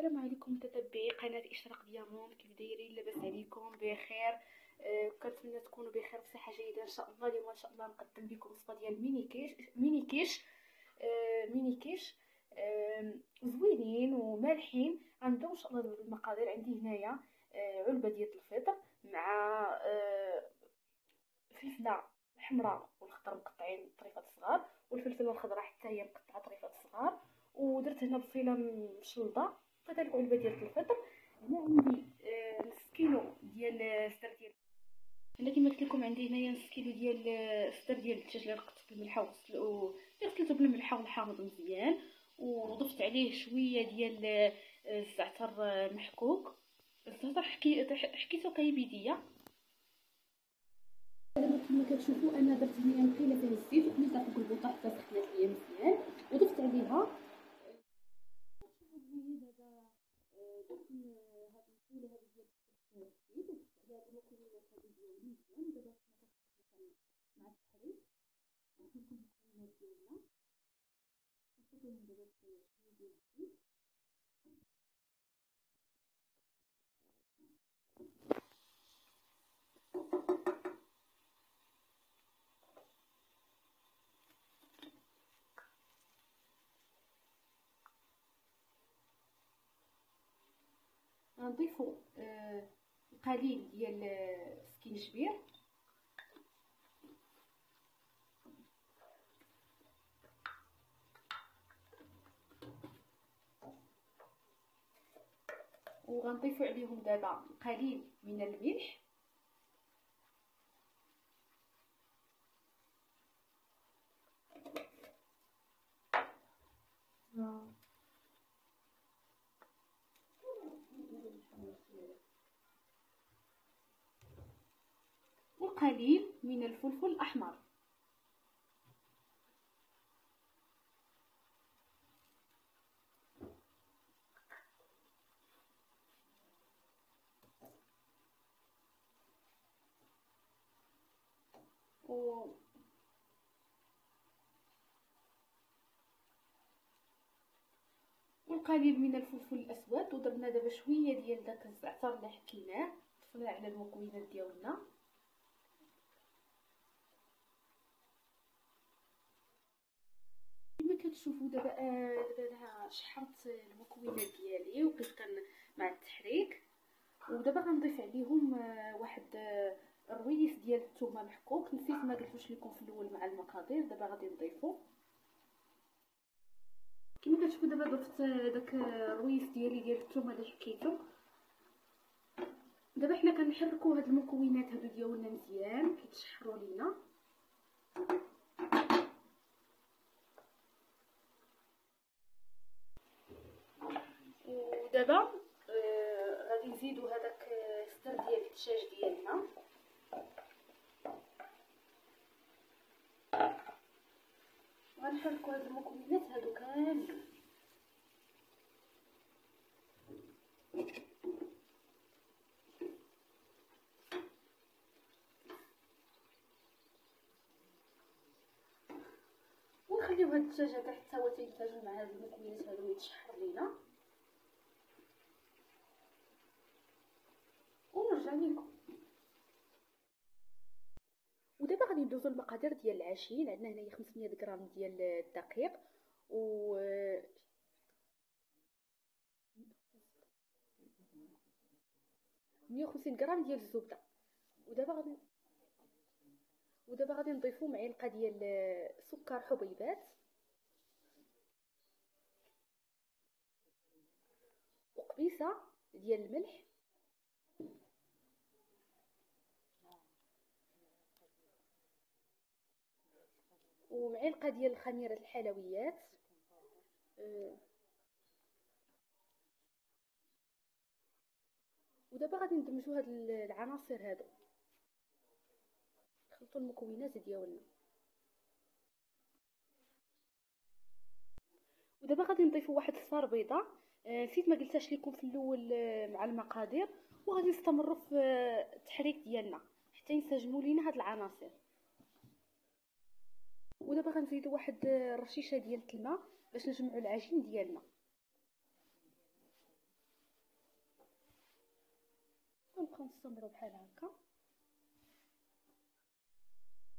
السلام عليكم متتبعي قناه اشراق دياموند، كيف دايرين؟ لاباس عليكم؟ بخير. كنتمنى تكونوا بخير بصحه جيده ان شاء الله. اليوم ان شاء الله نقدم لكم وصفه ديال ميني كيش زوينين ومالحين. غنبداو ان شاء الله بالمقادير. عندي هنايا علبه ديال الفطر مع فلفله حمراء والخضر مقطعين طريفات صغار، والفلفله الخضراء حتى هي مقطعه طريفات صغار، ودرت هنا بصيله مشلضه، كذلك علبه ديال الفطر. هنا عندي نص كيلو ديال الصدر ديال، هنا كما قلت لكم عندي هنايا نص كيلو ديال الصدر ديال الدجاج اللي رقدته بالملحه غسلته بالملحه والحامض مزيان، وضفت عليه شويه ديال الزعتر محكوك. الزعتر حكيته كيبيديه. دابا كما كتشوفوا انا درت هنايا مقيله فيها الزيت وخليتها فوق البوطه حتى سخنات ليا مزيان، وضفت عليها درت هاد المقيله هذه ديال الزيت، وضفت عليها المكونات هذه ديالي مزيان. ودابا حنا كنخلطوا مع التحريك نحطوا المكونات ديالنا، نحطوا لهم دابا شويه ديال الزيت. غنضيفوا قليل ديال السكينجبير، وغنضيفوا عليهم دابا قليل من الملح، وقليل من الفلفل الأحمر. والقليل من الفلفل الاسود. ودرنا دابا شويه ديال داك الزعتر اللي حكيناه، ضفناه على المكونات ديالنا. كما كتشوفوا دابا انا شحرت المكونات ديالي وبقيت مع التحريك. ودابا غنضيف عليهم واحد الرويس ديال الثومه محكوك، نسيت ما قلتوش لكم في الاول مع المقادير. دابا غادي نضيفو كما كتشوفوا. دابا ضفت داك الرويس ديال الثومه اللي حكيتو. دابا حنا كنحركوا هاد المكونات هادو ديالنا مزيان كيتشحروا لينا. ودابا غادي نزيدوا هذاك الصدر ديال الدجاج ديالنا، غنحركوا هاد المكونات هادو كاملين. ونخليو هاد الدجاج هذا حتى هو تينسجم مع هاد المكونات هادو ويتشحر لينا، ونرجع لكم. ودابا غادي ندوزو المقادير ديال العجين. عندنا هنايا 500 غرام ديال الدقيق، و 150 غرام ديال الزبده. ودابا غادي نضيفو معلقه ديال سكر حبيبات، وقبيصه ديال الملح، ومعلقه ديال خميره الحلويات. ودابا غادي ندمجو هاد العناصر هادو، نخلطوا المكونات ديالنا. ودابا غادي نضيفوا واحد الصفار بيضه، نسيت ما قلتهاش لكم في الاول مع المقادير. وغادي نستمروا في التحريك ديالنا حتى ينسجموا لينا هاد العناصر. ودابا غنزيدوا واحد الرشيشه ديال الماء باش نجمعوا العجين ديالنا. غنبقاو نستمروا بحال هكا.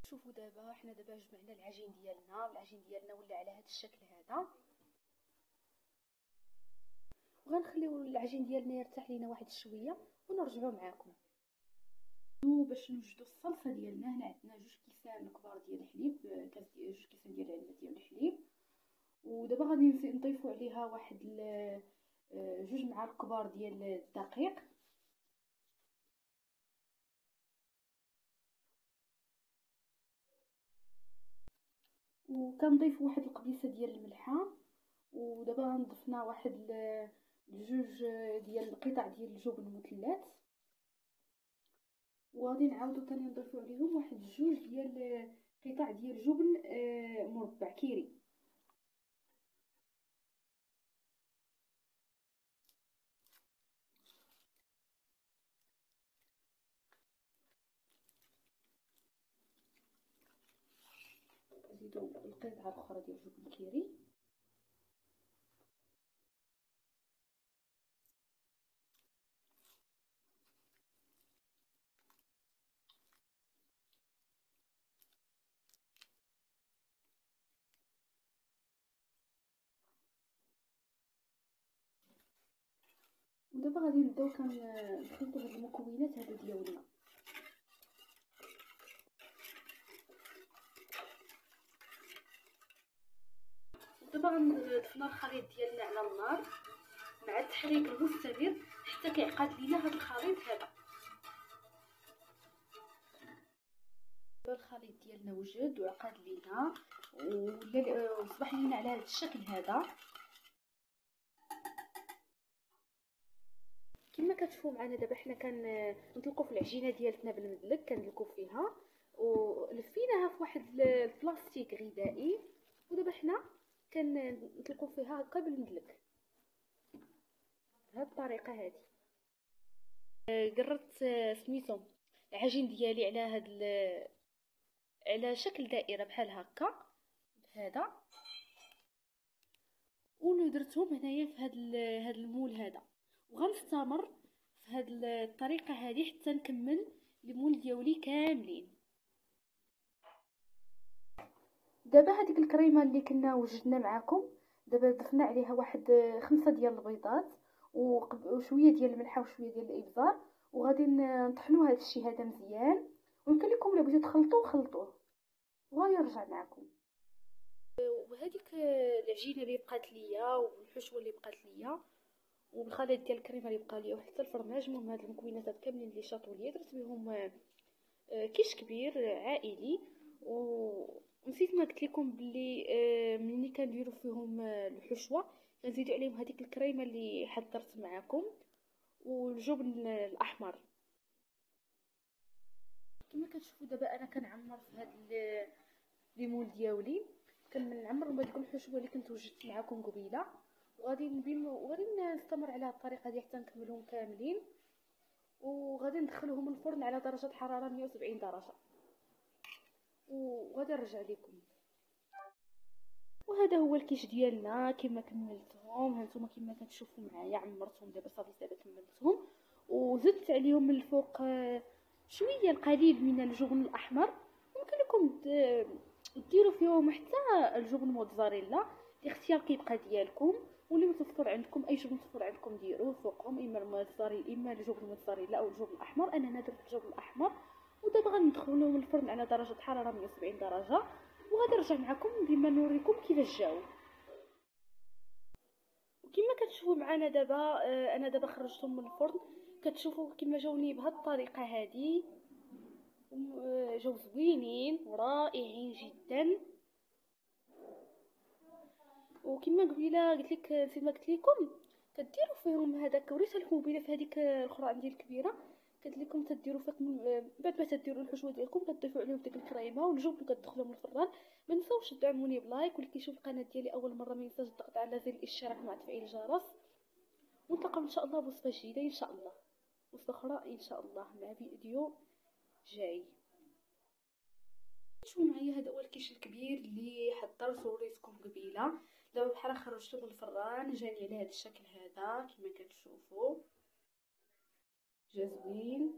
شوفوا دابا حنا جمعنا العجين ديالنا، والعجين ديالنا ولا على هذا الشكل هذا. وغنخليو العجين ديالنا يرتاح لينا واحد شويه ونرجعوا معاكم. باش نوجدوا الصلصه ديالنا، هنا عندنا 2 كيسان كبار ديال الحليب، كاس 2 كيسان ديال العلبه ديال الحليب. ودابا غادي نضيفوا عليها واحد 2 معالق كبار ديال الدقيق، وكنضيف واحد القبيصه ديال الملحه. ودابا ضفنا واحد 2 ديال القطع ديال الجبن المثلث، وغادي نعاودو ثاني نضيفو عليهم واحد 2 ديال قطع ديال جبن مربع كيري. نزيدو القطعه الاخرى ديال الجبن كيري. ودابا غادي نبداو كنخلطو هاد المكونات هادو ديالنا. دابا غنضيفنا الخليط ديالنا على النار مع التحريك المستمر حتى كيعقد لينا هاد الخليط هذا. الخليط ديالنا وجد وعقد لينا وصبح لينا على هذا الشكل هذا. كما كتشوفوا معنا دابا حنا كنطلقوا في العجينه ديالتنا بالمدلك، كندلكوا فيها ولفيناها في واحد البلاستيك غذائي، ودابا حنا كنطلقوا فيها هكا بالمدلك بهذه الطريقه هذه. قررت سميتو العجين ديالي على شكل دائره بحال هكا بهذا، ودرتهم هنايا في هذا المول هذا، وغنستمر في هذه الطريقه هذه حتى نكمل المول ديالي كاملين. دابا هذيك الكريمه اللي كنا وجدنا معكم، دابا ضفنا عليها واحد 5 ديال البيضات وشويه ديال الملح وشويه ديال الابزار، وغادي نطحنوا هذا الشيء هذا مزيان. ويمكن لكم الا بغيتو تخلطوه خلطوه، وغادي نرجع معكم. وهذيك العجينه اللي بقات ليا والحشوه اللي بقات ليا والخليط ديال الكريمه اللي بقى ليا وحتى الفرماج، المهم هاد المكونات كاملين اللي شاطوا ليا درت بهم كيش كبير عائلي. ونسيت ما قلت لكم بلي ملي كنديروا فيهم الحشوه كنزيدوا عليهم هذيك الكريمه اللي حضرت معكم والجبن الاحمر. كما كتشوفوا دابا انا كنعمر في هذا ليمون ديالي، كنعمر بهذيك الحشوه اللي كنت وجدت معكم قبيله، وغادي نستمر على هذه الطريقه دي حتى نكملهم كاملين. وغادي ندخلوهم الفرن على درجه حراره 170 درجه، وغادي نرجع لكم. وهذا هو الكيش ديالنا كما كملتهم. هانتوما كما كتشوفوا معايا عمرتهم دابا صافي، دابا كملتهم وزدت عليهم من الفوق شويه القليل من الجبن الاحمر. ممكن لكم ديروا فيهم حتى الجبن موتزاريلا، الاختيار كيبقى ديالكم. واللي متوفر عندكم اي جبن متوفر عندكم ديروه فوقهم، اما الموتزاريلا اما الجبن الموتزاريلا او الجبن الاحمر. انا درت الجبن الاحمر. ودابا غندخلوهم الفرن على درجه حراره 170 درجه، وغادي نرجع معكم بما نوريكم كيفاش جاو. وكما كتشوفوا معنا دابا انا دابا خرجتهم من الفرن، كتشوفوا كما جاوني بهذه الطريقه هذه. جاو زوينين ورائعين جدا. وكما قبيله قلت لك نسيت ما قلت لكم كديروا فيهم هذاك، وريتها لكم قبيله في هذيك الاخرى عندي الكبيره، قلت لكم تديروا فيكم بعد ما تديروا الحشوه ديالكم كتضيفوا عليهم ديك الكريمه والجبن وكتدخلوهم الفران. ما نساوش تدعموني بلايك، واللي كيشوف القناه ديالي اول مره ما ينساش الضغط على زر الاشتراك مع تفعيل الجرس. ونتلاقاو ان شاء الله بوصفه جديده ان شاء الله، وصفه اخرى ان شاء الله مع فيديو جاي. شوفوا معايا هذا هو الكيش الكبير اللي حضرته وريتكم قبيله. دابا بحال خرجته من الفران جاني على هذا الشكل هذا كما كتشوفوا. زوين